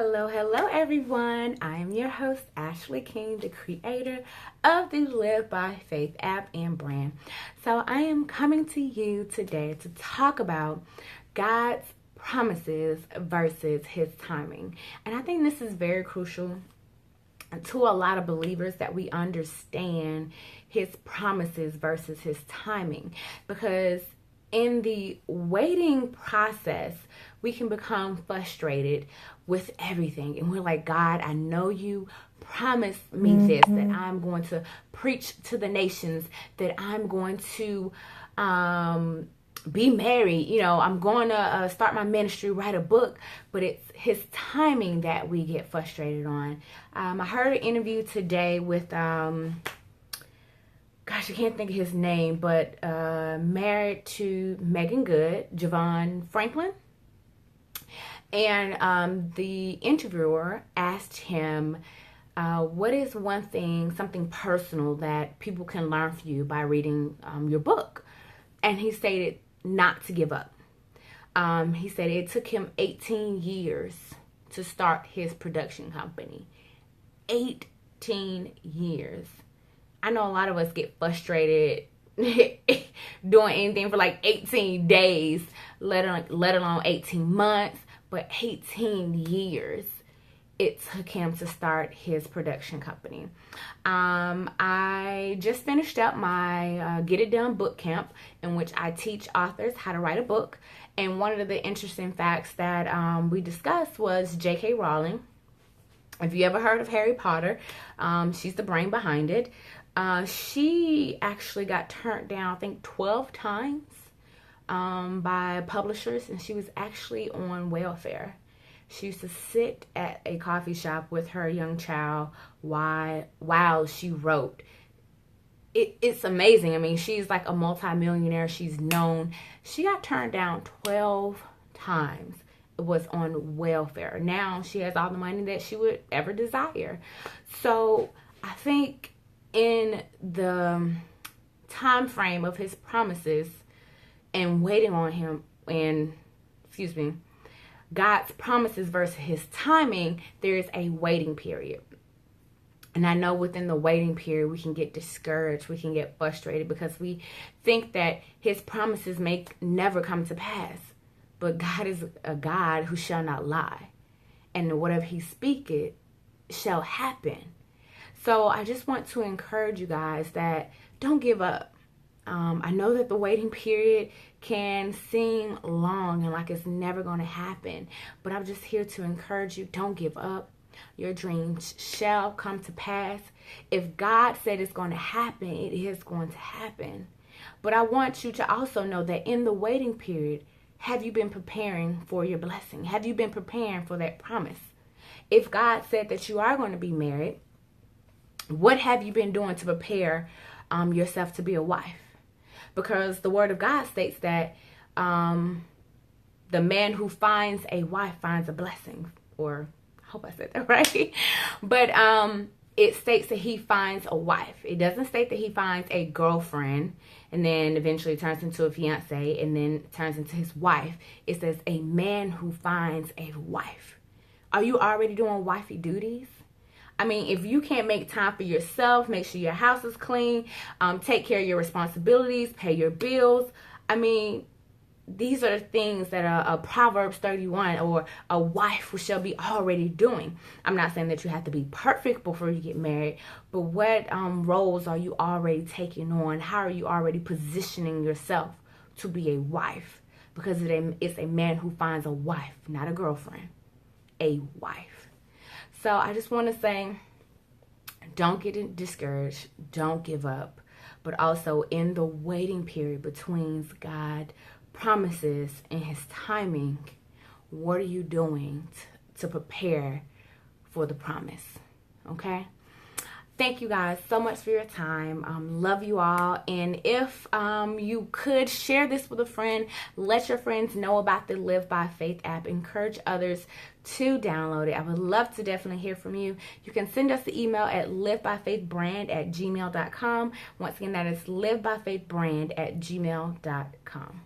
Hello everyone. I am your host, Ashley King, the creator of the Live by Faith app and brand. So I am coming to you today to talk about God's promises versus his timing. And I think this is very crucial to a lot of believers, that we understand his promises versus his timing, because in the waiting process, we can become frustrated with everything. And we're like, God, I know you promised me this, that I'm going to preach to the nations, that I'm going to be married, I'm going to start my ministry, write a book, but it's his timing that we get frustrated on. I heard an interview today with I can't think of his name, but married to Megan Good, Javon Franklin. And the interviewer asked him, what is one thing, something personal that people can learn from you by reading your book? And he stated not to give up. He said it took him 18 years to start his production company. 18 years. I know a lot of us get frustrated doing anything for like 18 days, let alone 18 months, but 18 years it took him to start his production company. I just finished up my Get It Done book camp, in which I teach authors how to write a book. And one of the interesting facts that we discussed was J.K. Rowling. If you ever heard of Harry Potter, she's the brain behind it. She actually got turned down, I think 12 times by publishers, and she was actually on welfare. She used to sit at a coffee shop with her young child while she wrote. It's amazing. I mean, she's like a multimillionaire. She's known. She got turned down 12 times. It was on welfare. Now she has all the money that she would ever desire. So I think in the time frame of his promises and waiting on him, God's promises versus his timing, there is a waiting period. And I know within the waiting period, we can get discouraged, we can get frustrated, because we think that his promises may never come to pass. But God is a God who shall not lie. And whatever he speaketh shall happen. So I just want to encourage you guys that don't give up. I know that the waiting period can seem long and like it's never going to happen, but I'm just here to encourage you. Don't give up. Your dreams shall come to pass. If God said it's going to happen, it is going to happen. But I want you to also know that in the waiting period, have you been preparing for your blessing? Have you been preparing for that promise? If God said that you are going to be married, what have you been doing to prepare yourself to be a wife? Because the word of God states that the man who finds a wife finds a blessing. Or I hope I said that right. But it states that he finds a wife. It doesn't state that he finds a girlfriend and then eventually turns into a fiance and then turns into his wife. It says a man who finds a wife. Are you already doing wifey duties? I mean, if you can't make time for yourself, make sure your house is clean, take care of your responsibilities, pay your bills. I mean, these are the things that a Proverbs 31 or a wife who shall be already doing. I'm not saying that you have to be perfect before you get married, but what roles are you already taking on? How are you already positioning yourself to be a wife? Because it's a man who finds a wife, not a girlfriend, a wife. So I just want to say, don't get discouraged. Don't give up. But also in the waiting period between God promises and his timing, what are you doing to prepare for the promise? Okay? Thank you guys so much for your time. Love you all. And if you could share this with a friend, let your friends know about the Live by Faith app. Encourage others to download it. I would love to definitely hear from you. You can send us the email at livebyfaithbrand@gmail.com. Once again, that is livebyfaithbrand@gmail.com.